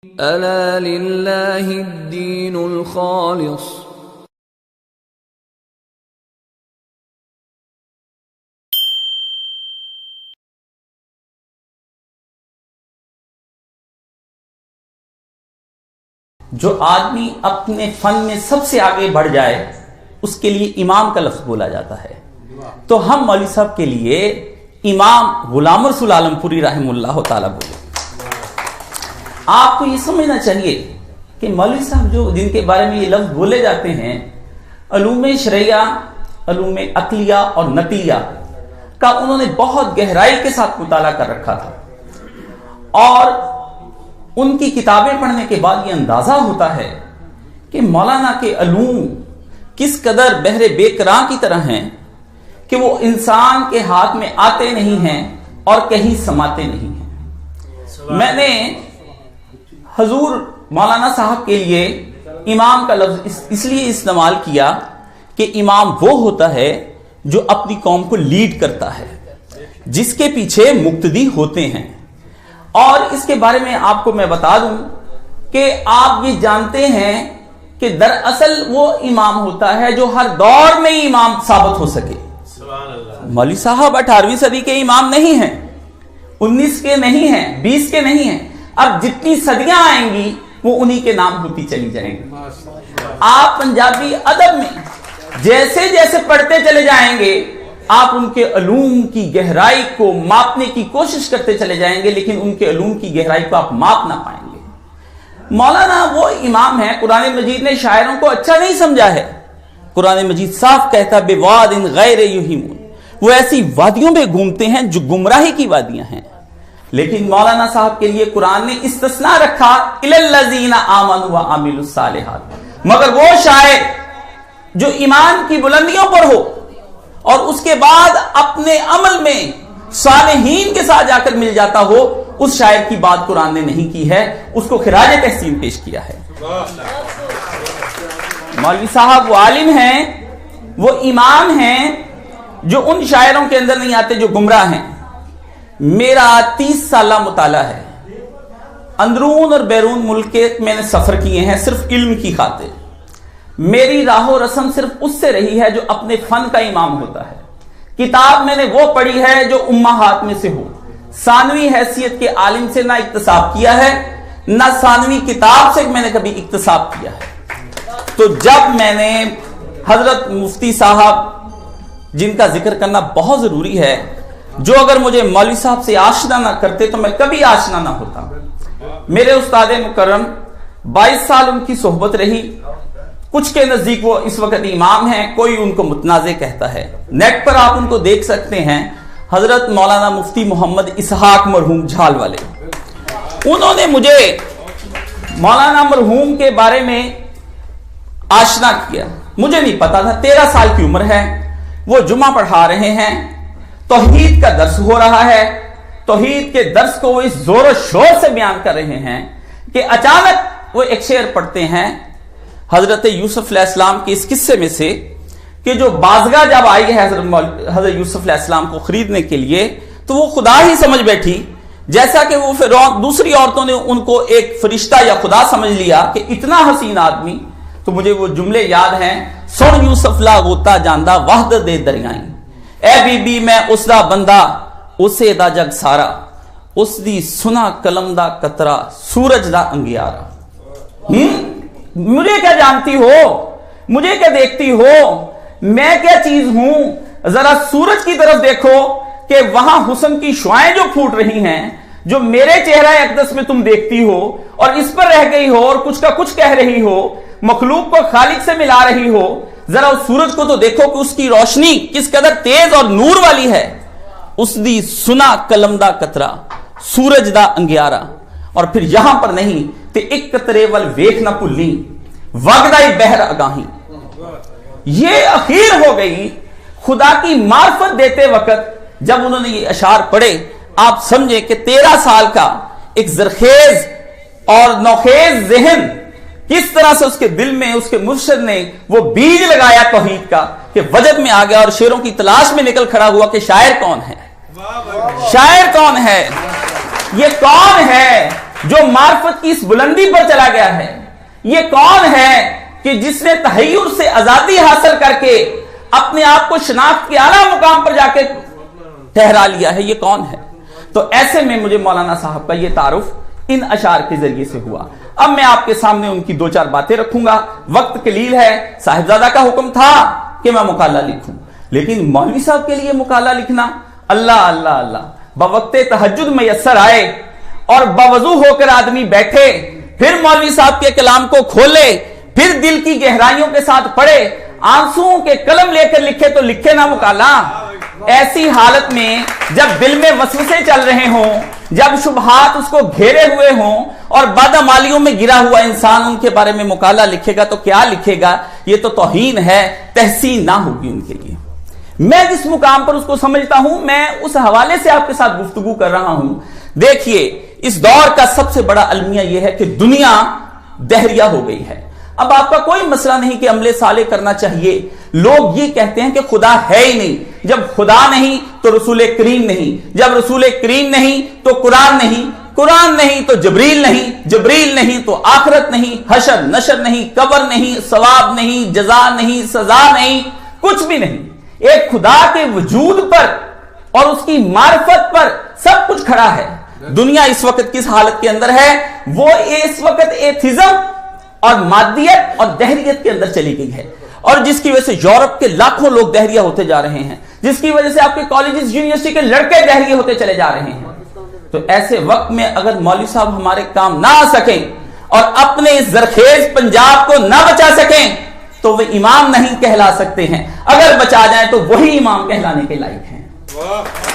ألا لله الدين الخالص. جو آدمی اپنے فن میں سب سے آگے بڑھ جائے اس کے لیے امام کا لفظ بولا جاتا ہے. تو ہم مولوی صاحب کے لیے امام غلام رسول عالم پوری رحمہ اللہ تعالی بولے. آپ کو یہ سمجھنا چاہیے کہ مولوی صاحب جو جن کے بارے میں یہ لفظ بولے جاتے ہیں، علوم شرعیہ، علوم عقلیہ اور نقلیہ کا انہوں نے بہت گہرائی کے ساتھ مطالعہ کر رکھا تھا، اور ان کی کتابیں پڑھنے کے بعد یہ اندازہ ہوتا ہے کہ مولانا کے علوم کس قدر بحر بے کراں کی طرح ہیں کہ وہ انسان کے ہاتھ میں آتے نہیں ہیں اور کہیں سماتے نہیں ہیں. میں نے حضور مولانا صاحب کے لیے امام کا لفظ اس لیے استعمال کیا کہ امام وہ ہوتا ہے جو اپنی قوم کو لیڈ کرتا ہے، جس کے پیچھے مقتدی ہوتے ہیں. اور اس کے بارے میں آپ کو میں بتا دوں کہ آپ یہ جانتے ہیں کہ دراصل وہ امام ہوتا ہے جو ہر دور میں امام ثابت ہو سکے. مولوی صاحب 18ویں صدی کے امام نہیں ہیں، 19 کے نہیں ہیں، 20 کے نہیں ہیں. اب جتنی صدیاں آئیں گی وہ انہی کے نام ہوتی چلی جائیں گی. آپ پنجابی ادب میں جیسے جیسے پڑھتے چلے جائیں گے آپ ان کے علوم کی گہرائی کو ماپنے کی کوشش کرتے چلے جائیں گے، لیکن ان کے علوم کی گہرائی کو آپ ماپ نہ پائیں گے. مولانا وہ امام ہے، قرآن مجید نے شاعروں کو اچھا نہیں سمجھا ہے. قرآن مجید صاف کہتا بے واد غیر یہیمون، وہ ایسی وادیوں میں گھومتے ہیں جو گمراہی کی وادیاں ہیں. لیکن مولانا صاحب کے لیے قرآن نے استثناء رکھا الی الذین آمنوا وعملوا الصالحات، مگر وہ شاعر جو ایمان کی بلندیوں پر ہو اور اس کے بعد اپنے عمل میں صالحین کے ساتھ جا کر مل جاتا ہو، اس شاعر کی بات قرآن نے نہیں کی ہے، اس کو خراج تحسین پیش کیا ہے. مولوی صاحب وہ عالم ہیں، وہ امام ہیں جو ان شاعروں کے اندر نہیں آتے جو گمراہ ہیں. میرا 30 سالہ مطالعہ ہے، اندرون اور بیرون ملک کے میں نے سفر کیے ہیں صرف علم کی خاطر. میری راہ و رسم صرف اس سے رہی ہے جو اپنے فن کا امام ہوتا ہے. کتاب میں نے وہ پڑھی ہے جو امہات میں سے ہو. ثانوی حیثیت کے عالم سے نہ اکتساب کیا ہے، نہ ثانوی کتاب سے میں نے کبھی اکتساب کیا ہے. تو جب میں نے حضرت مفتی صاحب جن کا ذکر کرنا بہت ضروری ہے، جو اگر مجھے مولوی صاحب سے آشنا نہ کرتے تو میں کبھی آشنا نہ ہوتا. میرے استاد مکرم 22 سال ان کی صحبت رہی. کچھ کے نزدیک وہ اس وقت امام ہیں، کوئی ان کو متنازع کہتا ہے. نیٹ پر آپ ان کو دیکھ سکتے ہیں. حضرت مولانا مفتی محمد اسحاق مرحوم جھال والے، انہوں نے مجھے مولانا مرحوم کے بارے میں آشنا کیا. مجھے نہیں پتا تھا، 13 سال کی عمر ہے، وہ جمعہ پڑھا رہے ہیں، توحید کا درس ہو رہا ہے. توحید کے درس کو وہ اس زور و شور سے بیان کر رہے ہیں کہ اچانک وہ ایک شعر پڑھتے ہیں حضرت یوسف علیہ السلام کے اس قصے میں سے کہ جو بازگاہ جب آئی ہے حضرت یوسف علیہ السلام کو خریدنے کے لیے تو وہ خدا ہی سمجھ بیٹھی، جیسا کہ وہ پھر دوسری عورتوں نے ان کو ایک فرشتہ یا خدا سمجھ لیا کہ اتنا حسین آدمی. تو مجھے وہ جملے یاد ہیں، سن یوسف لا غوطہ جاندہ وحدت دے دریائیں، اے بی بی میں اس دا بندہ اسے دا جگ سارا، اس دی سنا کلم دا قطرہ سورج دا انگیارا. مجھے کیا جانتی ہو، مجھے کیا دیکھتی ہو، میں کیا چیز ہوں؟ ذرا سورج کی طرف دیکھو کہ وہاں حسن کی شعائیں جو پھوٹ رہی ہیں، جو میرے چہرہ اقدس میں تم دیکھتی ہو اور اس پر رہ گئی ہو اور کچھ کا کچھ کہہ رہی ہو، مخلوق کو خالق سے ملا رہی ہو. ذرا اس سورج کو تو دیکھو کہ اس کی روشنی کس قدر تیز اور نور والی ہے. اس دی سنا کلم دا قطرہ سورج دا انگیارا. اور پھر یہاں پر نہیں تے ایک قطرے ول ویکھ نہ بھلی وگدائی بہر اگاہی. یہ اخیر ہو گئی خدا کی معرفت دیتے وقت جب انہوں نے یہ اشعار پڑھے. آپ سمجھے کہ 13 سال کا ایک زرخیز اور نوخیز ذہن کس طرح سے اس کے دل میں اس کے مرشد نے وہ بیج لگایا توحید کا کہ وجد میں آ گیا اور شعروں کی تلاش میں نکل کھڑا ہوا کہ شاعر کون ہے، شاعر کون ہے، یہ کون ہے جو معرفت کی اس بلندی پر چلا گیا ہے؟ یہ کون ہے کہ جس نے تحیر سے آزادی حاصل کر کے اپنے آپ کو شناخت کے اعلیٰ مقام پر جا کے ٹھہرا لیا ہے؟ یہ کون ہے؟ تو ایسے میں مجھے مولانا صاحب کا یہ تعارف ان اشعار کے ذریعے سے ہوا. اب میں آپ کے سامنے ان کی دو چار باتیں رکھوں گا. وقت قلیل ہے. صاحبزادہ کا حکم تھا کہ میں مقالہ لکھوں، لیکن مولوی صاحب کے لیے مقالہ لکھنا، اللہ اللہ اللہ، بوقت تہجد میسر آئے اور باوضو ہو کر آدمی بیٹھے، پھر مولوی صاحب کے کلام کو کھولے، پھر دل کی گہرائیوں کے ساتھ پڑھے، آنسوؤں کے قلم لے کر لکھے تو لکھے نا مقالہ. ایسی حالت میں جب دل میں وسوسے چل رہے ہوں، جب شبہات اس کو گھیرے ہوئے ہوں اور بادامالیوں میں گرا ہوا انسان ان کے بارے میں مقالہ لکھے گا تو کیا لکھے گا؟ یہ تو توہین ہے، تحسین نہ ہوگی ان کے لیے. میں جس مقام پر اس کو سمجھتا ہوں، میں اس حوالے سے آپ کے ساتھ گفتگو کر رہا ہوں. دیکھیے، اس دور کا سب سے بڑا المیہ یہ ہے کہ دنیا دہریہ ہو گئی ہے. اب آپ کا کوئی مسئلہ نہیں کہ عمل صالح کرنا چاہیے. لوگ یہ کہتے ہیں کہ خدا ہے ہی نہیں. جب خدا نہیں تو رسول کریم نہیں، جب رسول کریم نہیں تو قرآن نہیں، قرآن نہیں تو جبریل نہیں، جبریل نہیں تو آخرت نہیں، حشر نشر نہیں، قبر نہیں، ثواب نہیں، جزا نہیں، سزا نہیں، کچھ بھی نہیں. ایک خدا کے وجود پر اور اس کی معرفت پر سب کچھ کھڑا ہے. دنیا اس وقت کس حالت کے اندر ہے؟ وہ اس وقت ایتھزم اور مادیت اور دہریت کے اندر چلی گئی ہے، اور جس کی وجہ سے یورپ کے لاکھوں لوگ دہریہ ہوتے جا رہے ہیں، جس کی وجہ سے آپ کے کالجز یونیورسٹی کے لڑکے دہریہ ہوتے چلے جا رہے ہیں. تو ایسے وقت میں اگر مولوی صاحب ہمارے کام نہ آ سکیں اور اپنے زرخیز پنجاب کو نہ بچا سکیں تو وہ امام نہیں کہلا سکتے ہیں. اگر بچا جائیں تو وہی امام کہلانے کے لائق ہیں،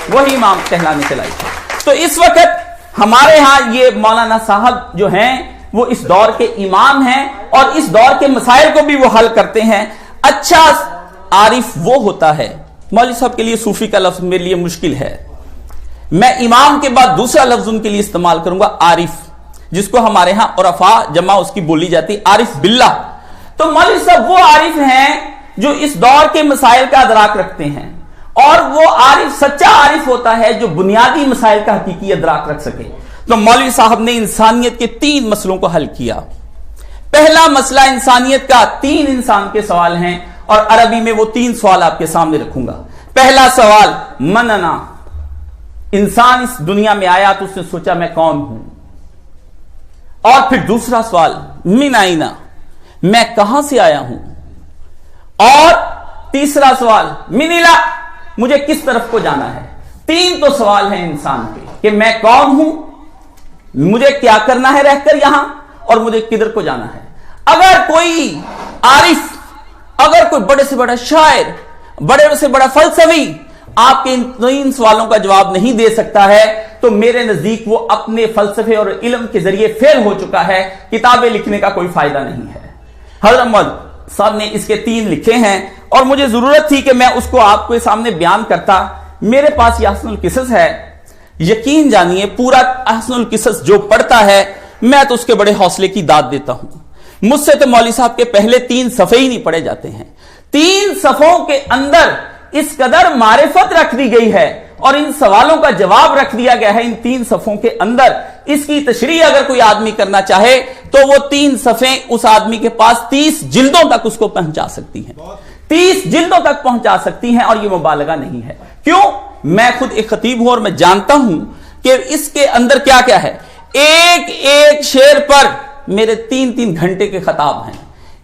وہی امام کہلانے کے لائق ہیں. تو اس وقت ہمارے ہاں یہ مولانا صاحب جو ہیں وہ اس دور کے امام ہیں اور اس دور کے مسائل کو بھی وہ حل کرتے ہیں. اچھا عارف وہ ہوتا ہے، مولوی صاحب کے لیے صوفی کا لفظ میرے لیے مشکل ہے، میں امام کے بعد دوسرا لفظ ان کے لیے استعمال کروں گا، عارف، جس کو ہمارے ہاں عرفا جمع اس کی بولی جاتی، عارف باللہ. تو مولوی صاحب وہ عارف ہیں جو اس دور کے مسائل کا ادراک رکھتے ہیں، اور وہ عارف سچا عارف ہوتا ہے جو بنیادی مسائل کا حقیقی ادراک رکھ سکے. تو مولوی صاحب نے انسانیت کے 3 مسئلوں کو حل کیا. پہلا مسئلہ انسانیت کا 3 انسان کے سوال ہیں، اور عربی میں وہ 3 سوال آپ کے سامنے رکھوں گا. پہلا سوال من انا، انسان اس دنیا میں آیا تو اس نے سوچا میں کون ہوں. اور پھر دوسرا سوال من اینا، میں کہاں سے آیا ہوں. اور تیسرا سوال من الا، مجھے کس طرف کو جانا ہے. 3 تو سوال ہیں انسان کے کہ میں کون ہوں، مجھے کیا کرنا ہے رہ کر یہاں، اور مجھے کدھر کو جانا ہے. اگر کوئی عارف، اگر کوئی بڑے سے بڑا شاعر، بڑے سے بڑا فلسفی آپ کے ان 3 سوالوں کا جواب نہیں دے سکتا ہے تو میرے نزدیک وہ اپنے فلسفے اور علم کے ذریعے فیل ہو چکا ہے. کتابیں لکھنے کا کوئی فائدہ نہیں ہے. حضرت محمد صاحب نے اس کے 3 لکھے ہیں اور مجھے ضرورت تھی کہ میں اس کو آپ کے سامنے بیان کرتا. میرے پاس یہ احسن القصص ہے. یقین جانیے پورا احسن القصص جو پڑھتا ہے میں تو اس کے بڑے حوصلے کی داد دیتا ہوں. مجھ سے تو مولوی صاحب کے پہلے 3 صفحے ہی نہیں پڑھے جاتے ہیں. 3 صفحوں کے اندر اس قدر معرفت رکھ دی گئی ہے اور ان سوالوں کا جواب رکھ دیا گیا ہے ان 3 صفحوں کے اندر. اس کی تشریح اگر کوئی آدمی کرنا چاہے تو وہ 3 صفحے اس آدمی کے پاس 30 جلدوں تک اس کو پہنچا سکتی ہیں، 30 جلدوں تک پہنچا سکتی ہیں. اور یہ مبالغہ نہیں ہے. کیوں؟ میں خود ایک خطیب ہوں اور میں جانتا ہوں کہ اس کے اندر کیا کیا ہے. ایک ایک شعر پر میرے 3 گھنٹے کے خطاب ہیں.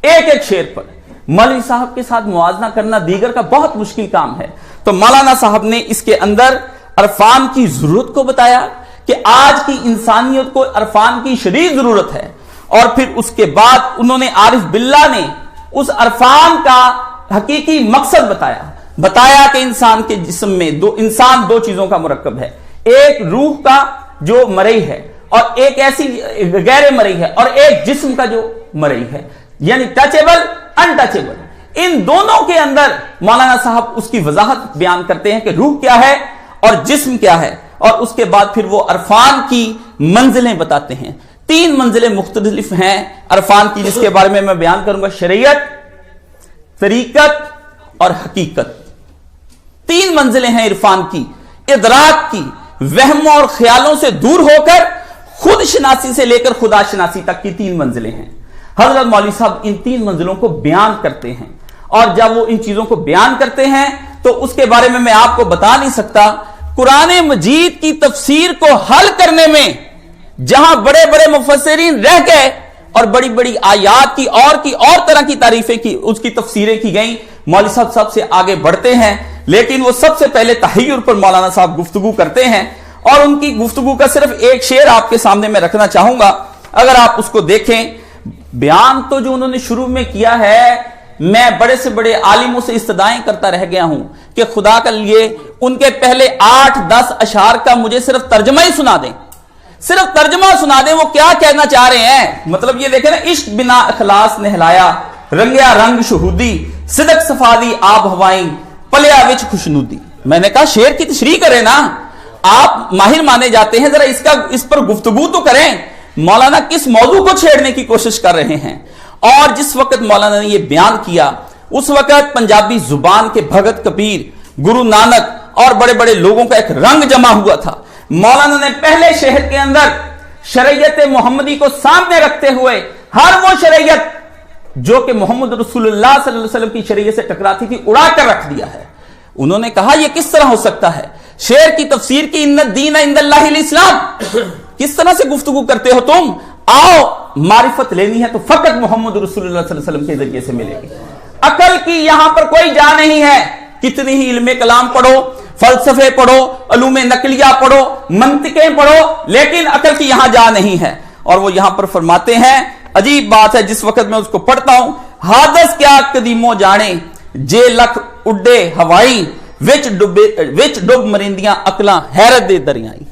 ایک ایک شعر پر مولوی صاحب کے ساتھ موازنہ کرنا دیگر کا بہت مشکل کام ہے. تو مولانا صاحب نے اس کے اندر عرفان کی ضرورت کو بتایا کہ آج کی انسانیت کو عرفان کی شدید ضرورت ہے. اور پھر اس کے بعد انہوں نے عارف باللہ نے اس عرفان کا حقیقی مقصد بتایا کہ انسان کے جسم میں انسان 2 چیزوں کا مرکب ہے. ایک روح کا جو مرئی ہے اور ایک ایسی غیر مرئی ہے، اور ایک جسم کا جو مرئی ہے، یعنی ٹچیبل انٹچیبل. ان دونوں کے اندر مولانا صاحب اس کی وضاحت بیان کرتے ہیں کہ روح کیا ہے اور جسم کیا ہے. اور اس کے بعد پھر وہ عرفان کی منزلیں بتاتے ہیں. 3 منزلیں مختلف ہیں عرفان کی، جس کے بارے میں بیان کروں گا. شریعت، طریقت اور حقیقت. 3 منزلیں ہیں عرفان کی، ادراک کی، وہموں اور خیالوں سے دور ہو کر खुद शनासी से लेकर खुदा शनासी तक की 3 मंजिलें हैं। हजरत मौलवी साहब इन 3 मंजिलों को बयान करते हैं, और जब वो इन चीजों को बयान करते हैं तो उसके बारे में मैं आपको बता नहीं सकता। कुरान मजीद की तफसीर को हल करने में जहां बड़े बड़े मुफस्सिरीन रह गए और बड़ी बड़ी आयात की और तरह की तारीफें की, उसकी तफसीरें की गई, मौलवी साहब सबसे आगे बढ़ते हैं, लेकिन वो सबसे पहले तहय्युर पर मौलाना साहब गुफ्तगू करते हैं। और उनकी गुफ्तगू का सिर्फ एक शेर आपके सामने मैं रखना चाहूंगा, अगर आप उसको देखें। बयान तो जो उन्होंने शुरू में किया है, मैं बड़े से बड़े आलिमों से इस्तदाएं करता रह गया हूं कि खुदा के लिए उनके पहले 8-10 अशार का मुझे सिर्फ तर्जमा ही सुना दें, सिर्फ तर्जमा सुना दें, वो क्या कहना चाह रहे हैं। मतलब ये देखें ना, इश्क बिना इखलास नहलाया, रंगया रंग शहूदी, सिदक सफादी आब हवाई, पलिया विच खुशनुदी। मैंने कहा शेर की तशरीह करें ना, आप माहिर माने जाते हैं, जरा इस पर गुफ्तगू तो करें। मौलाना किस मौजू को छेड़ने की कोशिश कर रहे हैं। और जिस वक्त मौलाना ने यह बयान किया, उस वक्त पंजाबी जुबान के भगत कबीर, गुरु नानक और बड़े बड़े लोगों का एक रंग जमा हुआ था। मौलाना ने पहले शहर के अंदर शरीयत मोहम्मदी को सामने रखते हुए हर वो शरीयत जो कि मोहम्मद रसूलुल्लाह सल्लल्लाहु अलैहि वसल्लम की शरीयत से टकराती थी, उड़ा कर रख दिया है। उन्होंने कहा यह किस तरह हो सकता है। शेर की तफसीर की, इन्नद दीन इंदल्लाहिल इस्लाम, किस तरह से गुफ्तगू करते हो तुम। आओ मारिफत लेनी है तो फकत मोहम्मद रसूलुल्लाह सल्लल्लाहु अलैहि वसल्लम के जरिए से मिलेगी। अकल की यहां पर कोई जा नहीं है। कितनी ही इल्मे कलाम पढ़ो, फलसफे पढ़ो, अलूमे नकलिया पढ़ो, मंतिकें पढ़ो, लेकिन अकल की यहां जा नहीं है। और वो यहां पर फरमाते हैं, अजीब बात है, जिस वक्त मैं उसको पढ़ता हूं, हादस क्या कदीमो जाने, जे लख उड्डे हवाई, विच डुब मरिंदियां अकला हैरत दे दरियाई,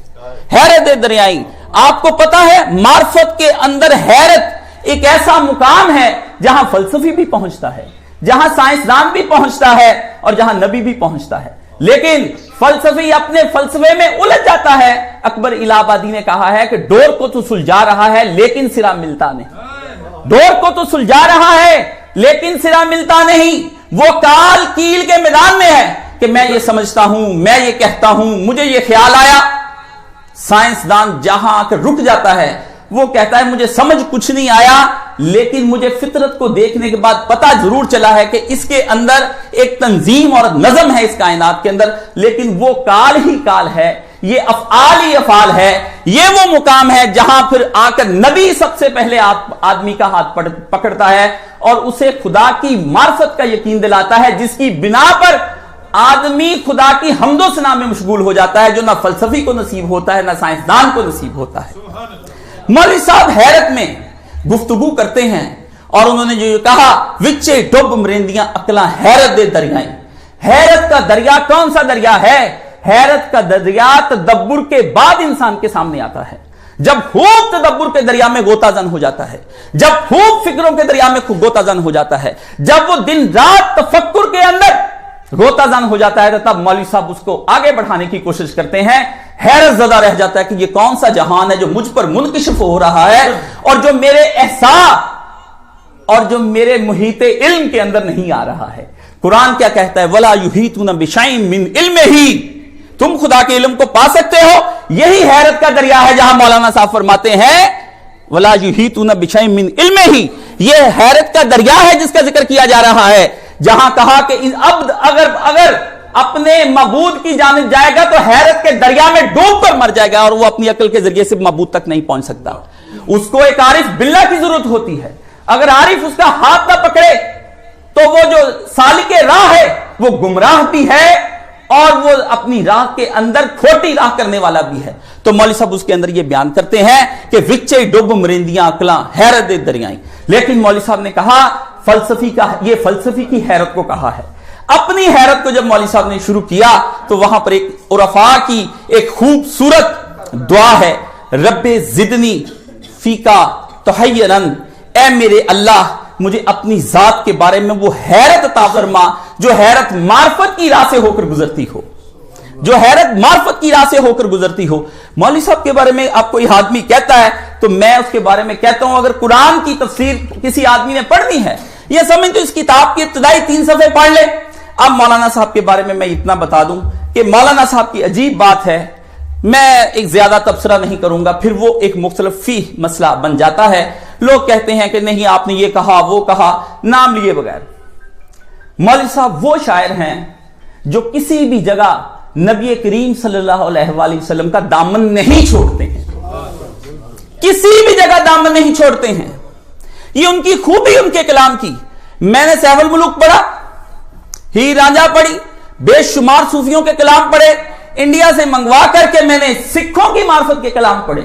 हैरत दे दरियाई। आपको पता है मार्फत के अंदर हैरत एक ऐसा मुकाम है जहां फलसफी भी पहुंचता है, जहां साइंसदान भी पहुंचता है और जहां नबी भी पहुंचता है, लेकिन फलसफी अपने फलसफे में उलझ जाता है। अकबर इलाहाबादी ने कहा है कि डोर को तो सुलझा रहा है लेकिन सिरा मिलता नहीं। डोर को तो सुलझा रहा है लेकिन सिरा मिलता नहीं। वो काल कील के मैदान में है कि मैं ये समझता हूं, मैं ये कहता हूं, मुझे ये ख्याल आया। साइंसदान जहां आकर रुक जाता है, वो कहता है मुझे समझ कुछ नहीं आया, लेकिन मुझे फितरत को देखने के बाद पता जरूर चला है कि इसके अंदर एक तंजीम और नजम है इस कायनात के अंदर, लेकिन वो काल ही काल है, ये अफआल ही अफआल है। ये वो मुकाम है जहां फिर आकर नबी सबसे पहले आदमी का हाथ पकड़ता है और उसे खुदा की मार्फत का यकीन दिलाता है, जिसकी बिना पर आदमी खुदा की हम्दो सना में मशगूल हो जाता है, जो ना फलसफी को नसीब होता है ना साइंसदान को नसीब होता है। मौलवी साहब हैरत में गुफ्तगू करते हैं और उन्होंने जो कहा, विच्चे डुब मरिंदियां अकला हैरत दे दरियाई। हैरत का दरिया कौन सा दरिया है? हैरत का दरिया तदब्बुर के बाद इंसान के सामने आता है। जब खूब तदब्बुर के दरिया में गोताजन हो जाता है, जब खूब फिक्रों के दरिया में खूब गोताजन हो जाता है, जब वो दिन रात तफक्कुर के अंदर गोताजन हो जाता है, तो तब मौलवी साहब उसको आगे बढ़ाने की कोशिश करते हैं। हैरत ज़दा रह जाता है कि ये कौन सा जहान है जो मुझ पर मुनकिशिफ हो रहा है और जो मेरे एहसास और जो मेरे मुहीते इल्म के अंदर नहीं आ रहा है। कुरान क्या कहता है? वला युहीतूना बिशैइन मिन इल्मिही, तुम खुदा के इल्म को पा सकते हो। यही हैरत का दरिया है जहां मौलाना साहब फरमाते हैं वला युहीतूना बिशैइन मिन इल्मिही। यह हैरत का दरिया है जिसका जिक्र किया जा रहा है, जहां कहा कि इन अब्द अगर अपने मबूद की जानिब जाएगा तो हैरत के दरिया में डूब कर मर जाएगा और वो अपनी अकल के जरिए से मबूद तक नहीं पहुंच सकता। उसको एक आरिफ बिल्ला की जरूरत होती है। अगर आरिफ उसका हाथ ना पकड़े तो वो जो सालिके राह है वो गुमराह भी है और वो अपनी राह के अंदर खोटी राह करने वाला भी है। तो मौलवी साहब उसके अंदर ये बयान करते हैं कि विच्चे डुब मरिंदियां अकला हैरत दे दरियाई। लेकिन मौलवी साहब ने कहा फलसफी का, ये फलसफी की हैरत को कहा है। अपनी हैरत को जब मौलवी साहब ने शुरू किया तो वहां पर एक उरफा की एक खूबसूरत दुआ है, रब्बे जिदनी फीका तहय्यरन, ऐ मेरे अल्लाह मुझे अपनी जात के बारे में वो हैरत अता फरमा जो हैरत मार्फत की राह से होकर गुजरती हो, जो हैरत मार्फत की राह से होकर गुजरती हो। मौलवी साहब के बारे में आप कोई आदमी कहता है तो मैं उसके बारे में कहता हूं, अगर कुरान की तफसीर किसी आदमी ने पढ़नी है, यह समझ तो इस किताब की इब्तिदाई 3 सफ़े पढ़ ले। अब मौलाना साहब के बारे में मैं इतना बता दूं कि मौलाना साहब की अजीब बात है, میں ایک زیادہ تبصرہ نہیں کروں گا، پھر وہ ایک مختلف فی مسئلہ بن جاتا ہے. لوگ کہتے ہیں کہ نہیں آپ نے یہ کہا وہ کہا، نام لیے بغیر. مولوی صاحب وہ شاعر ہیں جو کسی بھی جگہ نبی کریم صلی اللہ علیہ وآلہ وسلم کا دامن نہیں چھوڑتے ہیں، کسی بھی جگہ دامن نہیں چھوڑتے ہیں. یہ ان کی خوبی ان کے کلام کی. میں نے سیف الملوک پڑھا، ہیر رانجھا پڑھی، بے شمار صوفیوں کے کلام پڑھے، انڈیا سے منگوا کر کے میں نے سکھوں کی معرفت کے کلام پڑھے.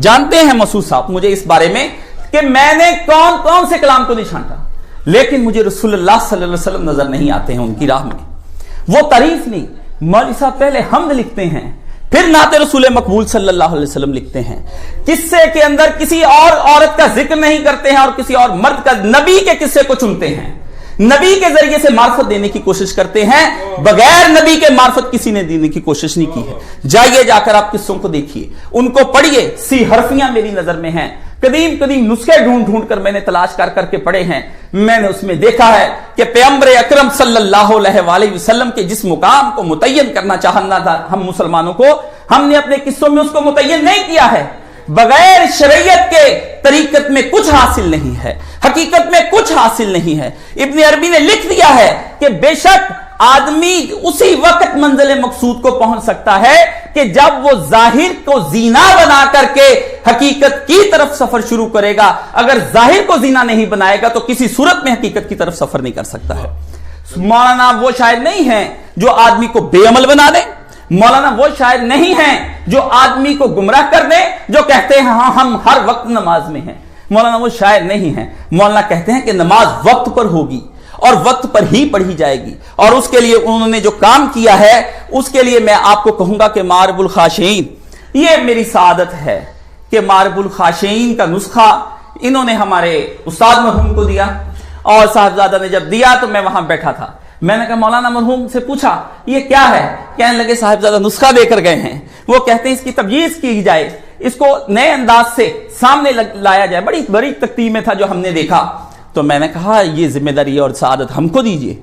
جانتے ہیں مسعود صاحب مجھے اس بارے میں کہ میں نے کون کون سے کلام کو نہیں چھانٹا، لیکن مجھے رسول اللہ صلی اللہ علیہ وسلم نظر نہیں آتے ہیں ان کی راہ میں. وہ تعریف نہیں، مولوی صاحب پہلے حمد لکھتے ہیں، پھر نعت رسول مقبول صلی اللہ علیہ وسلم لکھتے ہیں. قصے کے اندر کسی اور عورت کا ذکر نہیں کرتے ہیں اور کسی اور مرد کا، نبی کے قصے کو چنتے ہیں، نبی کے ذریعے سے معرفت دینے کی کوشش کرتے ہیں. بغیر نبی کے معرفت کسی نے دینے کی کوشش نہیں کی ہے. جائیے جا کر آپ قصوں کو دیکھیے، ان کو پڑھیے. سی حرفیاں میری نظر میں ہیں، قدیم نسخے ڈھونڈ کر میں نے تلاش کر کے پڑھے ہیں. میں نے اس میں دیکھا ہے کہ پیغمبر اکرم صلی اللہ علیہ وآلہ وسلم کے جس مقام کو متعین کرنا چاہنا تھا ہم مسلمانوں کو، ہم نے اپنے قصوں میں اس کو متعین نہیں کیا ہے. بغیر شریعت کے طریقت میں کچھ حاصل نہیں ہے، حقیقت میں کچھ حاصل نہیں ہے. ابن عربی نے لکھ دیا ہے کہ بے شک آدمی اسی وقت منزل مقصود کو پہنچ سکتا ہے کہ جب وہ ظاہر کو زینا بنا کر کے حقیقت کی طرف سفر شروع کرے گا. اگر ظاہر کو زینا نہیں بنائے گا تو کسی صورت میں حقیقت کی طرف سفر نہیں کر سکتا ہے. مولانا وہ شاعر نہیں ہیں جو آدمی کو بے عمل بنا دیں، مولانا وہ شاعر نہیں ہیں جو آدمی کو گمراہ کر دیں، جو کہتے ہیں ہاں ہم ہر وقت نماز میں ہیں. مولانا وہ شاعر نہیں ہیں. مولانا کہتے ہیں کہ نماز وقت پر ہوگی اور وقت پر ہی پڑھی جائے گی، اور اس کے لیے انہوں نے جو کام کیا ہے اس کے لیے میں آپ کو کہوں گا کہ مارب الخاشعین، یہ میری سعادت ہے کہ مارب الخاشعین کا نسخہ انہوں نے ہمارے استاد مرحوم کو دیا، اور صاحبزادہ نے جب دیا تو میں وہاں بیٹھا تھا. میں نے کہا مولانا مرحوم سے پوچھا یہ کیا ہے؟ کہنے لگے صاحبزادہ نسخہ دے کر گئے ہیں، وہ کہتے ہیں اس کی تبجیز کی جائے، اس کو نئے انداز سے سامنے لایا جائے. بڑی بڑی تکتیب میں تھا جو ہم نے دیکھا. تو میں نے کہا یہ ذمہ داری اور سعادت ہم کو دیجئے،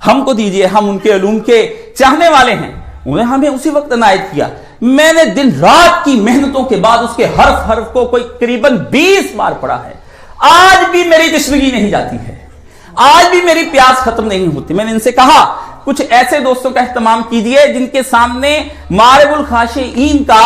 ہم کو دیجئے، ہم ان کے علوم کے چاہنے والے ہیں. انہیں ہمیں اسی وقت عنایت کیا. میں نے دن رات کی محنتوں کے بعد اس کے حرف کو کوئی قریباً 20 بار پڑھا ہے. آج بھی میری تشنگی نہیں جاتی ہے، آج بھی میری پیاس ختم نہیں ہوتی. میں نے ان سے کہا کچھ ایسے دوستوں کا اہتمام کیجئے جن کے سامنے مارب الخاشعین کا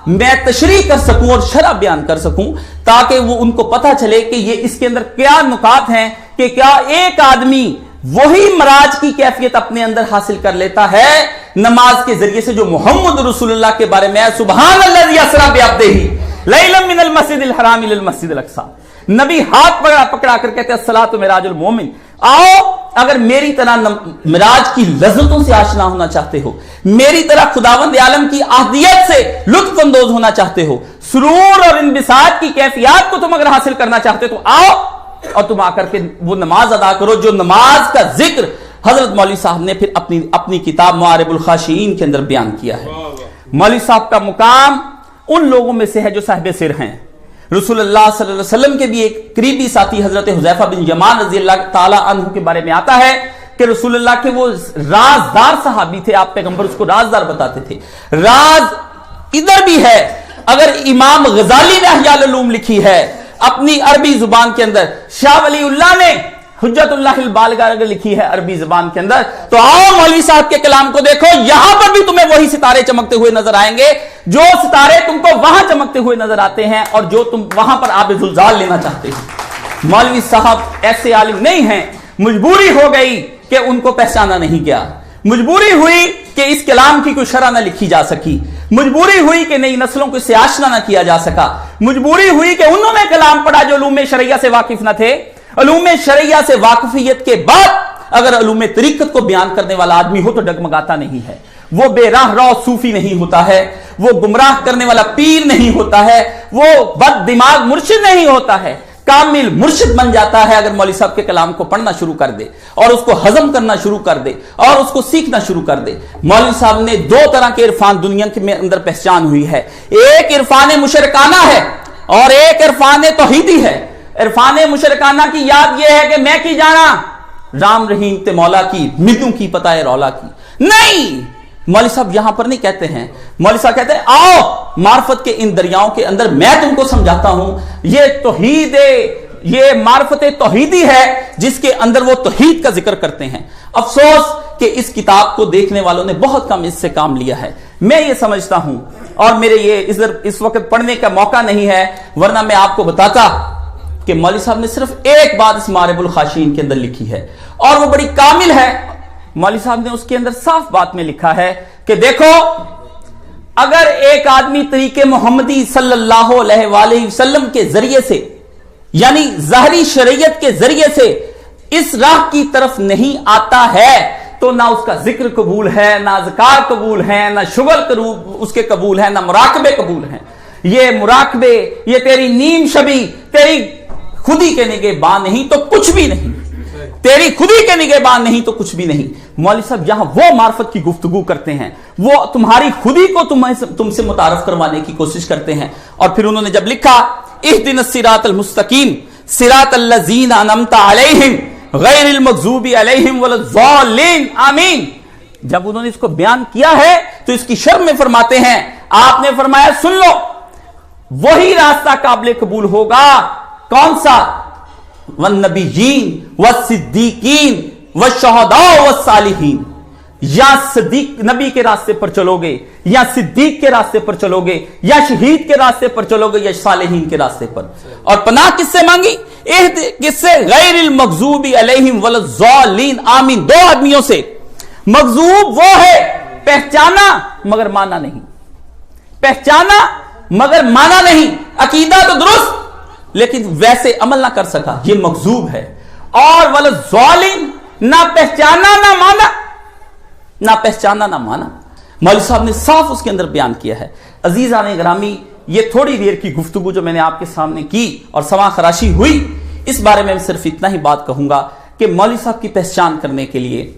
میں تشریح کر سکوں اور شرح بیان کر سکوں، تاکہ وہ ان کو پتہ چلے کہ یہ اس کے اندر کیا نکات ہیں، کہ کیا ایک آدمی وہی مراج کی کیفیت اپنے اندر حاصل کر لیتا ہے نماز کے ذریعے سے جو محمد رسول اللہ کے بارے میں ہے. سبحان الذی اسری بعبدہ لیلا من المسجد الحرام الی المسجد الاقصی. نبی ہاتھ پکڑا کر کہتے ہیں الصلاۃ معراج المومن. آؤ اگر میری طرح معراج کی لذتوں سے آشنا ہونا چاہتے ہو، میری طرح خداوند عالم کی احدیت سے لطف اندوز ہونا چاہتے ہو، سرور اور انبساط کی کیفیات کو تم اگر حاصل کرنا چاہتے تو آؤ اور تم آ کر کے وہ نماز ادا کرو جو نماز کا ذکر حضرت مولوی صاحب نے پھر اپنی کتاب معارب الخاشعین کے اندر بیان کیا ہے. مولوی صاحب کا مقام ان لوگوں میں سے ہے جو صاحب سر ہیں. رسول اللہ صلی اللہ علیہ وسلم کے بھی ایک قریبی ساتھی حضرت حذیفہ بن یمان رضی اللہ تعالی عنہ کے بارے میں آتا ہے کہ رسول اللہ کے وہ رازدار صحابی تھے، آپ پیغمبر اس کو رازدار بتاتے تھے. راز ادھر بھی ہے. اگر امام غزالی نے احیاء العلوم لکھی ہے اپنی عربی زبان کے اندر، شاہ ولی اللہ نے حجت اللہ البالغہ اگر لکھی ہے عربی زبان کے اندر، تو آؤ مولوی صاحب کے کلام کو دیکھو. یہاں پر بھی تمہیں وہی ستارے چمکتے ہوئے نظر آئیں گے جو ستارے تم کو وہاں چمکتے ہوئے نظر آتے ہیں اور جو تم وہاں پر آب زلزال لینا چاہتے ہو. مولوی صاحب ایسے عالم نہیں ہیں. مجبوری ہو گئی کہ ان کو پہچانا نہیں گیا، مجبوری ہوئی کہ اس کلام کی کوئی شرح نہ لکھی جا سکی، مجبوری ہوئی کہ نئی نسلوں کو اس سے آشنا نہ کیا جا سکا، مجبوری ہوئی کہ انہوں نے کلام پڑھا جو علوم شرعیہ سے واقف نہ تھے. علوم شرعیہ سے واقفیت کے بعد اگر علوم طریقت کو بیان کرنے والا آدمی ہو تو ڈگمگاتا نہیں ہے، وہ بے راہ رو صوفی نہیں ہوتا ہے، وہ گمراہ کرنے والا پیر نہیں ہوتا ہے، وہ بد دماغ مرشد نہیں ہوتا ہے، کامل مرشد بن جاتا ہے اگر مولوی صاحب کے کلام کو پڑھنا شروع کر دے اور اس کو ہضم کرنا شروع کر دے اور اس کو سیکھنا شروع کر دے. مولوی صاحب نے دو طرح کے عرفان دنیا کے اندر پہچان ہوئی ہے، ایک عرفان مشرکانہ ہے اور ایک عرفان توحیدی ہے. عرفان مشرکانہ کی یاد یہ ہے کہ میں کی جانا رام رحیم تے مولا کی، مدوں کی پتہ ہے رولا کی. نہیں، مولوی صاحب یہاں پر نہیں کہتے ہیں. मौलवी साहब कहते हैं आओ मार्फत के इन दरियाओं के अंदर मैं तुमको समझाता हूं, ये तौहीद, ये मार्फत तौहीदी है जिसके अंदर वो तौहीद का जिक्र करते हैं। अफसोस कि इस किताब को देखने वालों ने बहुत कम इससे काम लिया है। मैं ये समझता हूं, और मेरे ये इस वक्त पढ़ने का मौका नहीं है, वरना मैं आपको बताता कि मौलवी साहब ने सिर्फ एक बात इस मारिबुल खाशीन के अंदर लिखी है और वो बड़ी कामिल है। मौलवी साहब ने उसके अंदर साफ बात में लिखा है कि देखो, अगर एक आदमी तरीके मोहम्मदी सल्लल्लाहु अलैहि वसल्लम के जरिए से, यानी ज़ाहरी शरीयत के जरिए से इस राह की तरफ नहीं आता है, तो ना उसका जिक्र कबूल है, ना ज़कार कबूल है, ना शुगल उसके कबूल है, ना मुराकबे कबूल है। ये मुराकबे, ये तेरी नीम शबी, तेरी खुदी के निगहबान नहीं तो कुछ भी नहीं, तेरी खुदी के निगहबान नहीं तो कुछ भी नहीं। मौलवी साहब यहां वो मार्फत की गुफ्तगू करते हैं, वो तुम्हारी खुदी को तुमसे मुतारफ करवाने की कोशिश करते हैं। और फिर उन्होंने जब लिखा इहदिनस सिरातल मुस्तकीम सिरातल लज़ीना अनअमता अलैहिम गैरिल मग़ज़ूबी अलैहिम वलज़्ज़ालिन आमीन, जब उन्होंने इसको बयान किया है तो इसकी शर्ह में फरमाते हैं, आपने फरमाया सुन लो, वही रास्ता काबिल कबूल होगा, कौन सा? वन्नबिय्यीन वस्सिद्दीकीन वश्शुहदा वस्सालिहीन। या सिद्दीक नबी के रास्ते पर चलोगे, या सिद्दीक के रास्ते पर चलोगे, या शहीद के रास्ते पर चलोगे, या सालिहीन के रास्ते पर। और पनाह किससे मांगी? किससे? गैरिल मग़ज़ूबी अलैहिम वलज़्ज़ालिन आमीन। दो आदमियों से। मग़ज़ूब वो है पहचाना मगर माना नहीं, पहचाना मगर माना नहीं, अकीदा तो दुरुस्त लेकिन वैसे अमल ना कर सका, ये मग़ज़ूब है। और वलज़्ज़ालिन, ना पहचाना ना माना, ना पहचाना ना माना। मौलवी साहब ने साफ उसके अंदर बयान किया है। अजीज़ान ग्रामी, ये थोड़ी देर की गुफ्तगू जो मैंने आपके सामने की और समा खराशी हुई, इस बारे में सिर्फ इतना ही बात कहूंगा कि मौलवी साहब की पहचान करने के लिए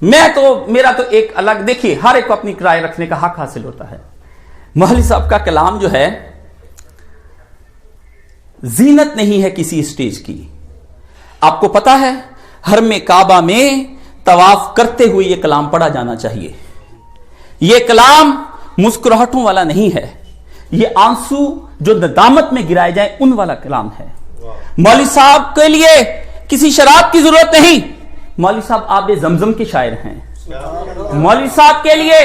मेरा तो एक अलग, देखिए हर एक को अपनी राय रखने का हक हासिल होता है। मौलवी साहब का कलाम जो है जीनत नहीं है किसी स्टेज की। आपको पता है हर में काबा में तवाफ करते हुए यह कलाम पढ़ा जाना चाहिए। यह कलाम मुस्कुराहटों वाला नहीं है, यह आंसू जो नदामत में गिराए जाए उन वाला कलाम है। मौलवी साहब के लिए किसी शराब की जरूरत नहीं, मौलवी साहब आबे जमजम के शायर हैं। मौलवी साहब के लिए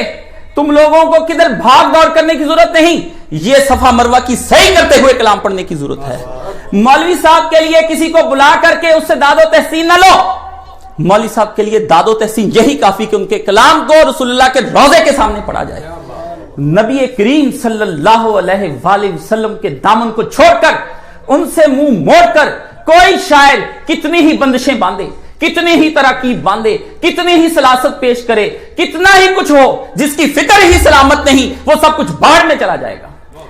तुम लोगों को किधर भाग दौड़ करने की जरूरत नहीं, ये सफा मरवा की सही करते हुए कलाम पढ़ने की जरूरत है। मौलवी साहब के लिए किसी को बुला करके उससे दादो तहसीन न लो, मौलवी साहब के लिए दादो तहसीन यही काफी कि उनके कलाम को रसूलुल्लाह के रोजे के सामने पढ़ा जाए। नबी करीम सल्लल्लाहु अलैहि वसल्लम के दामन को छोड़कर, उनसे मुंह मोड़कर कोई शायर कितनी ही बंदिशें बांधे, कितनी ही तराकीब बांधे, कितनी ही सलासत पेश करे, कितना ही कुछ हो, जिसकी फिक्र ही सलामत नहीं, वो सब कुछ बाढ़ में चला जाएगा,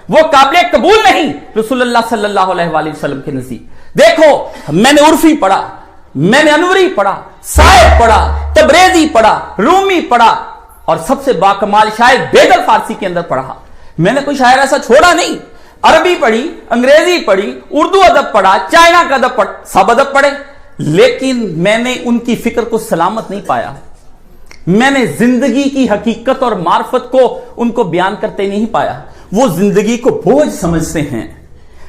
वो काबिल कबूल नहीं रसूलुल्लाह सल्लल्लाहु अलैहि वसल्लम के नज़दीक। देखो मैंने उर्फी पढ़ा, मैंने अनवरी पढ़ा, साहिब पढ़ा, तबरेजी पढ़ा, रूमी पढ़ा, और सबसे बाकमाल शायर बेदल फारसी के अंदर पढ़ा। मैंने कोई शायर ऐसा छोड़ा नहीं। अरबी पढ़ी, अंग्रेजी पढ़ी, उर्दू अदब पढ़ा, चाइना का अदब पढ़, सब अदब पढ़े, लेकिन मैंने उनकी फिक्र को सलामत नहीं पाया। मैंने जिंदगी की हकीकत और मार्फत को उनको बयान करते नहीं पाया। वो जिंदगी को बोझ समझते हैं,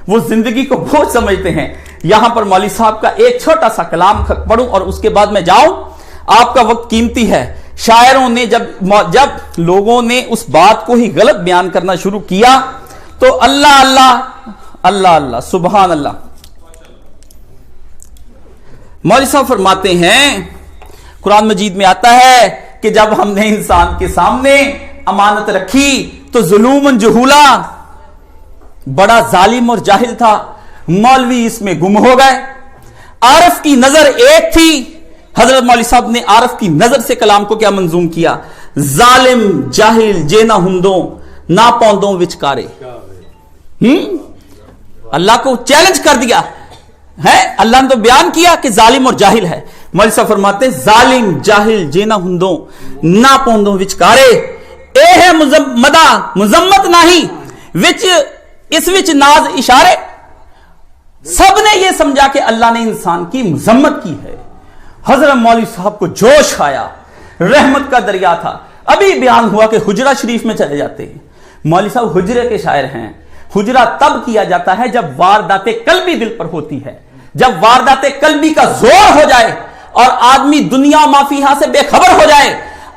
वो जिंदगी को बोझ समझते हैं। यहां पर मौलवी साहब का एक छोटा सा कलाम पढ़ूं और उसके बाद मैं जाऊं, आपका वक्त कीमती है। शायरों ने जब लोगों ने उस बात को ही गलत बयान करना शुरू किया तो अल्लाह अल्लाह अल्लाह अल्लाह सुभान अल्लाह। मौलवी साहब फरमाते हैं, कुरान मजीद में आता है कि जब हमने इंसान के सामने अमानत रखी तो जुलूमन जहूला, बड़ा जालिम और जाहिल था, मौलवी इसमें गुम हो गए। आरफ की नजर एक थी। हजरत मौलवी साहब ने आरफ की नजर से कलाम को क्या मंजूम किया? जालिम जाहिल जेना हुंदो ना पौंदो विचकारे। अल्लाह को चैलेंज कर दिया है। अल्लाह ने तो बयान किया कि जालिम और जाहिल है। मौलवी साहब फरमाते जालिम जाहिल जेना हुंदो ना पौंदो विचकारे, ए है मुजम्मत नाही विच इस विच नाज इशारे। सबने यह समझा कि अल्लाह ने इंसान की मुजम्मत की है। हजरत मौलवी साहब को जोश आया, रहमत का दरिया था। अभी बयान हुआ कि हुजरा शरीफ में चले जाते हैं, मौलवी साहब हुजरे के शायर हैं। हुजरा तब किया जाता है जब वारदाते कल्बी दिल पर होती है, जब वारदाते कल्बी का जोर हो जाए और आदमी दुनिया माफिया से बेखबर हो जाए,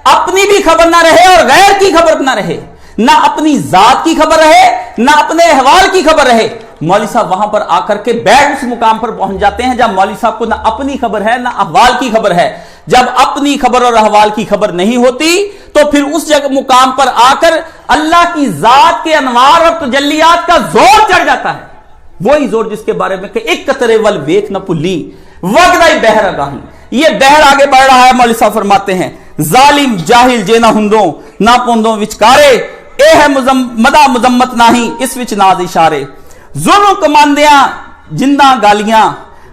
अपनी भी खबर ना रहे और गैर की खबर ना रहे, ना अपनी जात की खबर रहे ना अपने अहवाल की खबर रहे। मौलवी साहब वहां पर आकर के बैठ उस मुकाम पर पहुंच जाते हैं जब मौलवी साहब को ना अपनी खबर है ना अहवाल की खबर है। जब अपनी खबर और अहवाल की खबर नहीं होती तो फिर उस जगह मुकाम पर आकर अल्लाह की जात के अनवार और तजल्लियात का जोर चढ़ जाता है, वही जोर जिसके बारे में कि एक कतरे वल वेख न पुली वगदाई बहर गाही। ये बहर आगे बढ़ रहा है। मौलवी साहब फरमाते हैं जालिम जाहिल जे ना हुंदो ना पोंदो विचकारे, ए है मदा मुजम्मत नाही इस विच नाज इशारे। जुल्म कमांदियां जिंदा गालियां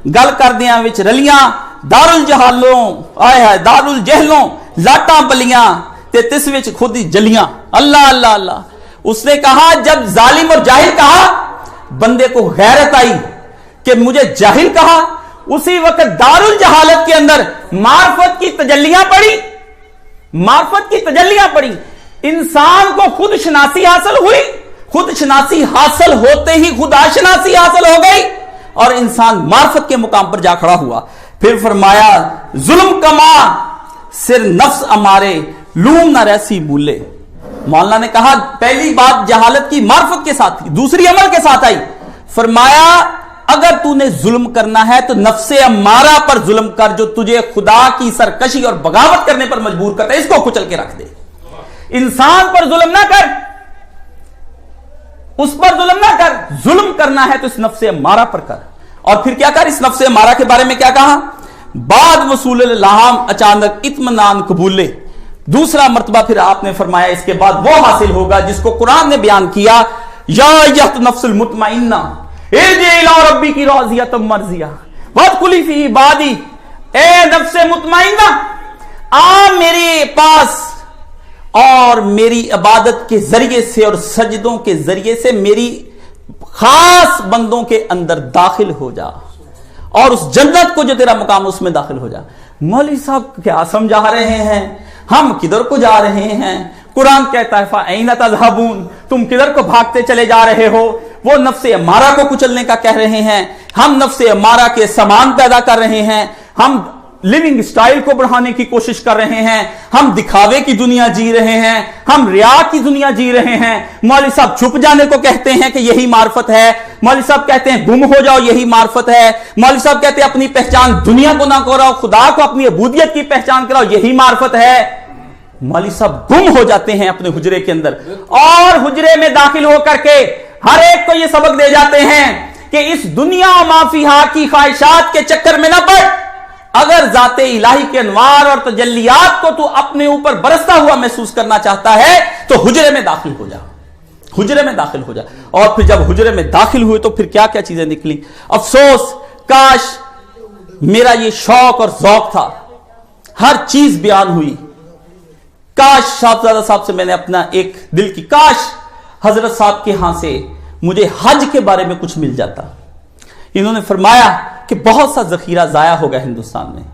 गल करदियां विच रलियां, दारुल जहालों आए है दारुल जहलों लाटा बलियां ते तिस विच खुद ही जलियां। अल्लाह अल्लाह अल्लाह। उसने कहा जब जालिम और जाहिल कहा, बंदे को गैरत आई कि मुझे जाहिल कहा, उसी वक्त दारुल जहालत के अंदर मार्फत की तजल्लियां पड़ी, मार्फत की तजल्लियां पड़ी। इंसान को खुद शनासी हासिल हुई, खुद शनासी हासिल होते ही खुदा शनासी हासिल हो गई और इंसान मार्फत के मुकाम पर जा खड़ा हुआ। फिर फरमाया जुल्म कमा सिर नफ्स अमारे लूम न रैसी मूले। मौलाना ने कहा पहली बात जहालत की मार्फत के साथ थी, दूसरी अमल के साथ आई। फरमाया अगर तूने जुल्म करना है तो नफ्से अमारा पर जुल्म कर, जो तुझे खुदा की सरकशी और बगावत करने पर मजबूर करता है, इसको कुचल के रख दे। इंसान पर जुल्म ना कर, उस पर जुल्म ना कर, जुल्म करना है तो इस नफ्से अमारा पर कर। और फिर क्या कर, इस नफ्से अमारा के बारे में क्या कहा, बाद वसूल लाहम अचानक इत्मीनान कबूले। दूसरा मर्तबा फिर आपने फरमाया इसके बाद वो हासिल होगा जिसको कुरान ने बयान किया, या यह नफ्सुल मुतमइन्ना इरजी इला रब्बी की राज़ियतम मर्ज़िया वदखुली फी इबादी। ए नफ्से मुतमइन्ना आ मेरे पास और मेरी इबादत के जरिए से और सजदों के जरिए से मेरी खास बंदों के अंदर दाखिल हो जा और उस जन्नत को जो तेरा मुकाम उसमें दाखिल हो जा। मौलवी साहब क्या समझा रहे हैं, हम किधर को जा रहे हैं? कुरान कहता है फ़अैन तज़हबून, तुम किधर को भागते चले जा रहे हो? वो नफ्से अमारा को कुचलने का कह रहे हैं, हम नफ्से अमारा के समान पैदा कर रहे हैं, हम लिविंग स्टाइल को बढ़ाने की कोशिश कर रहे हैं, हम दिखावे की दुनिया जी रहे हैं, हम रिया की दुनिया जी रहे हैं। मौलवी साहब छुप जाने को कहते हैं कि यही मार्फत है, मौलवी साहब कहते हैं गुम हो जाओ यही मार्फत है, मौलवी साहब कहते हैं अपनी पहचान दुनिया को ना कराओ, खुदा को अपनी अबूदियत की पहचान कराओ, यही मार्फत है। मौलवी साहब गुम हो जाते हैं अपने हुजरे के अंदर और हुजरे में दाखिल होकर के हर एक को यह सबक दे जाते हैं कि इस दुनिया माफिया की ख्वाहिशात के चक्कर में ना पड़। अगर जाते इलाही के अनवार और तजल्लियात को तू अपने ऊपर बरसता हुआ महसूस करना चाहता है तो हुजरे में दाखिल हो जा, हुजरे में दाखिल हो जा। और फिर जब हुजरे में दाखिल हुए तो फिर क्या क्या चीजें निकली। अफसोस, काश मेरा ये शौक और ज़ौक़ था, हर चीज बयान हुई। काश साहबजादा साहब से मैंने अपना एक दिल की, काश हजरत साहब के यहां से मुझे हज के बारे में कुछ मिल जाता। इन्होंने फरमाया कि बहुत सा जखीरा जाया हो गया हिंदुस्तान में।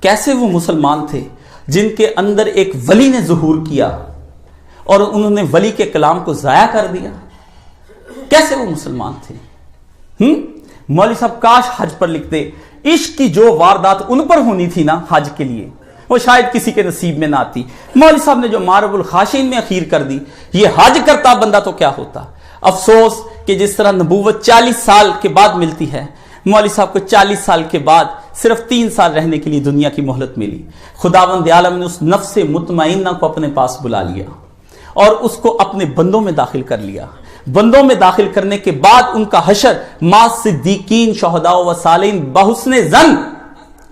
कैसे वो मुसलमान थे जिनके अंदर एक वली ने ज़ुहूर किया और उन्होंने वली के कलाम को जाया कर दिया? कैसे वो मुसलमान थे? मौलवी साहब काश हज पर लिखते, इश्क की जो वारदात उन पर होनी थी ना हज के लिए, वो शायद किसी के नसीब में ना आती। मौलवी साहब ने जो मारबुल खाशिन में अखीर कर दी, ये हज करता बंदा तो क्या होता। अफसोस कि जिस तरह नबूवत 40 साल के बाद मिलती है, मौलवी साहब को 40 साल के बाद सिर्फ 3 साल रहने के लिए दुनिया की मोहलत मिली। खुदावंद आलम ने उस नफ्से मुतमइन्ना को अपने पास बुला लिया और उसको अपने बंदों में दाखिल कर लिया। बंदों में दाखिल करने के बाद उनका हशर मा सिद्दीकीन शोहदा व सालिन बहुस्ने जन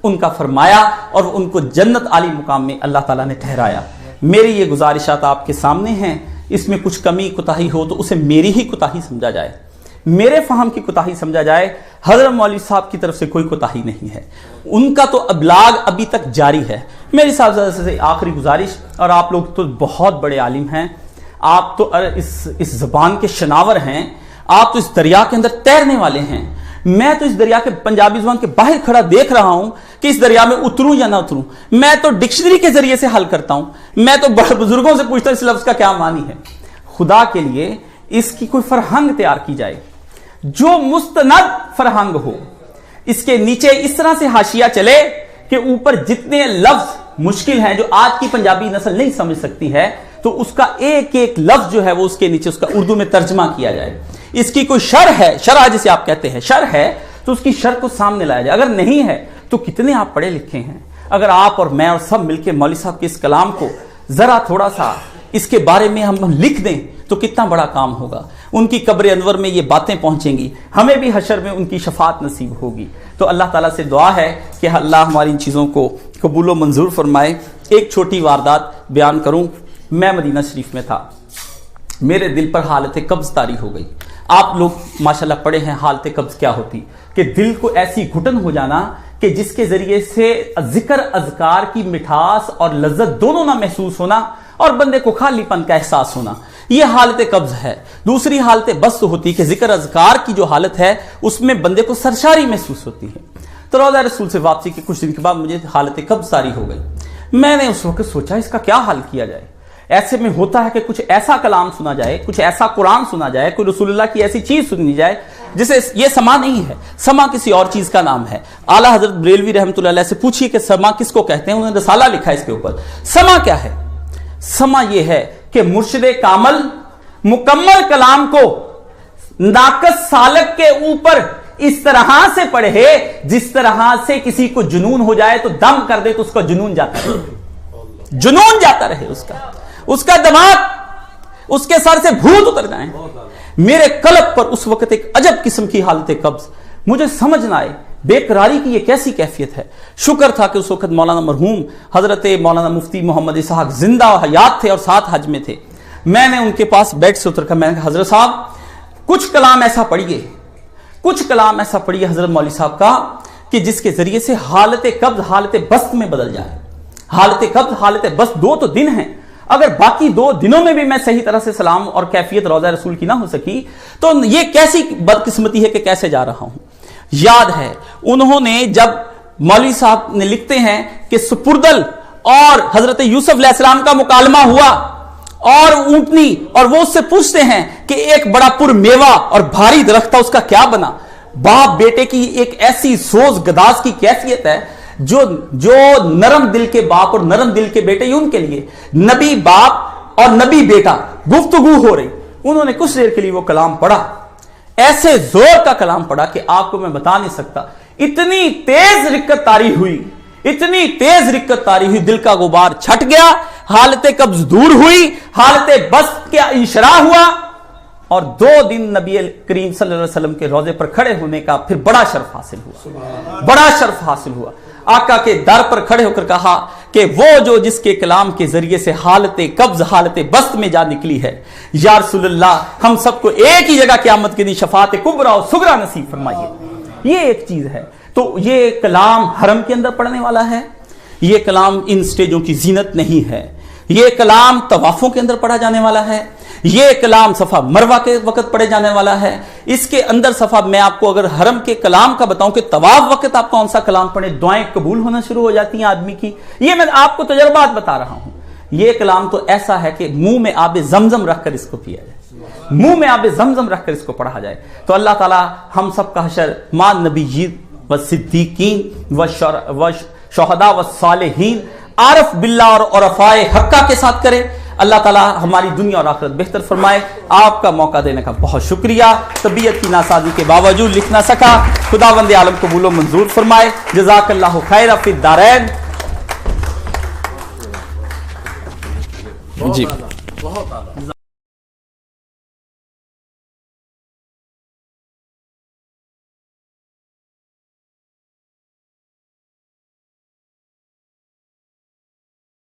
उनका फरमाया और उनको जन्नत आली मुकाम में अल्लाह ताला ने ठहराया। मेरी ये गुजारिशात आपके सामने हैं, इसमें कुछ कमी कुताही हो तो उसे मेरी ही कुताही समझा जाए, मेरे फहम की कुताही समझा जाए। हजरत मौलवी साहब की तरफ से कोई कुताही नहीं है, उनका तो अबलाग अभी तक जारी है। मेरी साहब से आखिरी गुजारिश, और आप लोग तो बहुत बड़े आलिम हैं, आप तो इस जबान के शनावर हैं, आप तो इस दरिया के अंदर तैरने वाले हैं। मैं तो इस दरिया के पंजाबी जुबान के बाहर खड़ा देख रहा हूं कि इस दरिया में उतरूं या ना उतरूं। मैं तो डिक्शनरी के जरिए से हल करता हूं, मैं तो बड़े बुजुर्गों से पूछता हूं इस लफ्ज का क्या मानी है। खुदा के लिए इसकी कोई फरहंग तैयार की जाए जो मुस्तनद फरहंग हो। इसके नीचे इस तरह से हाशिया चले कि ऊपर जितने लफ्ज मुश्किल हैं जो आज की पंजाबी नस्ल नहीं समझ सकती है, तो उसका एक एक लफ्ज जो है वो उसके नीचे उसका उर्दू में तर्जमा किया जाए। इसकी कोई शर है, शरह जिसे आप कहते हैं, शर है तो उसकी शर को सामने लाया जाए। अगर नहीं है तो कितने आप पढ़े लिखे हैं, अगर आप और मैं और सब मिलकर मौलवी साहब के इस कलाम को जरा थोड़ा सा इसके बारे में हम लिख दें तो कितना बड़ा काम होगा। उनकी कब्र अनवर में ये बातें पहुंचेंगी, हमें भी हशर में उनकी शफात नसीब होगी। तो अल्लाह ताला से दुआ है कि अल्लाह हमारी इन चीज़ों को कबूल व मंजूर फरमाए। एक छोटी वारदात बयान करूं। मैं मदीना शरीफ में था, मेरे दिल पर हालत कब्ज तारी हो गई। आप लोग माशाल्लाह पढ़े हैं हालत कब्ज क्या होती, कि दिल को ऐसी घुटन हो जाना कि जिसके जरिए से जिक्र अज़कार की मिठास और लज्जत दोनों ना महसूस होना और बंदे को खालीपन का एहसास होना, यह हालत कब्ज है। दूसरी हालत बस होती कि जिक्र अज़कार की जो हालत है उसमें बंदे को सरशारी महसूस होती है। तो रोज़ा रसूल से वापसी के कुछ दिन के बाद मुझे हालत कब्ज तारी हो गई। मैंने उस वक्त सोचा इसका क्या हल किया जाए। ऐसे में होता है कि कुछ ऐसा कलाम सुना जाए, कुछ ऐसा कुरान सुना जाए, कोई रसूलुल्लाह की ऐसी चीज सुनी जाए जिसे ये समा नहीं है, समा किसी और चीज का नाम है। आला हजरत बरेलवी रहमतुल्लाह अलैह से पूछिए कि समा किसको कहते हैं, उन्होंने रसाला लिखा है इसके ऊपर। समा क्या है? समा ये है कि मुर्शिदे कामल मुकम्मल कलाम को नाकस सालक के ऊपर इस तरह से पढ़े जिस तरह से किसी को जुनून हो जाए तो दम कर दे तो उसका जुनून जाता रहे, जुनून जाता रहे, उसका दिमाग, उसके सर से भूत उतर जाए। मेरे कल्ब पर उस वक्त एक अजब किस्म की हालत कब्ज, मुझे समझ ना आए बेकरारी की ये कैसी कैफियत है। शुक्र था कि उस वक्त मौलाना मरहूम हजरत मौलाना मुफ्ती मोहम्मद इसहाक जिंदा हयात थे और साथ हज में थे। मैंने उनके पास बेड से उतरकर मैंने कहा हजरत साहब कुछ कलाम ऐसा पढ़िए, कुछ कलाम ऐसा पढ़िए हजरत मौलवी साहब का कि जिसके जरिए से हालत कब्ज हालत बस्त में बदल जाए। हालत कब्ज हालत बस्त 2 तो दिन हैं, अगर बाकी 2 दिनों में भी मैं सही तरह से सलाम और कैफियत रोज़ा रसूल की ना हो सकी तो ये कैसी बदकिस्मती है कि कैसे जा रहा हूं। याद है उन्होंने जब मौलवी साहब ने लिखते हैं कि सुपुर्दल और हजरत यूसुफ अलैहिस्सलाम का मुकालमा हुआ और ऊंटनी, और वो उससे पूछते हैं कि एक बड़ा पुरमेवा और भारी दरख्त था उसका क्या बना। बाप बेटे की एक ऐसी सोज गदास की कैफियत है जो नरम दिल के बाप और नरम दिल के बेटे उनके लिए नबी बाप और नबी बेटा गुफ्तगू हो रही। उन्होंने कुछ देर के लिए वो कलाम पढ़ा, ऐसे जोर का कलाम पढ़ा कि आपको मैं बता नहीं सकता। इतनी तेज रिक्कत तारी हुई, इतनी तेज रिक्कत तारी हुई, दिल का गुबार छट गया, हालत कब्ज दूर हुई, हालत बस का इशरा हुआ और 2 दिन नबी करीम सल्लल्लाहु अलैहि वसल्लम के रोजे पर खड़े होने का फिर बड़ा शर्फ हासिल हुआ, बड़ा शर्फ हासिल हुआ। आका के दर पर खड़े होकर कहा कि वो जो जिसके कलाम के जरिए से हालत कब्ज हालत बस्त में जा निकली है, या रसूलुल्लाह हम सबको एक ही जगह क़यामत के दिन शफात कुबरा और सुगरा नसीब फरमाइए। ये एक चीज है। तो ये कलाम हरम के अंदर पढ़ने वाला है, ये कलाम इन स्टेजों की जीनत नहीं है, ये कलाम तवाफों के अंदर पढ़ा जाने वाला है, ये कलाम सफा मरवा के वक्त पढ़े जाने वाला है। इसके अंदर सफा मैं आपको अगर हरम के कलाम का बताऊं कि तवाफ वक्त आप कौन सा कलाम पढ़े, दुआएं कबूल होना शुरू हो जाती हैं आदमी की। ये मैं आपको तजर्बात बता रहा हूं। ये कलाम तो ऐसा है कि मुंह में आबे जमजम रखकर इसको पिया जाए, मुंह में आबे जमजम रखकर इसको पढ़ा जाए। तो अल्लाह ताला हम सब का हशर मान नबीय्यीन व सिद्दीकीन व शुहदा व सालिहीन आरफ बिल्लाह और उरफाए हक्का के साथ करे। अल्लाह ताला हमारी दुनिया और आखिरत बेहतर फरमाए। आपका मौका देने का बहुत शुक्रिया। तबीयत की नासाजी के बावजूद लिख ना सका, खुदावंद आलम कबूल व मंजूर फरमाए। जज़ाकल्लाहु खैर फिद दारैन। जी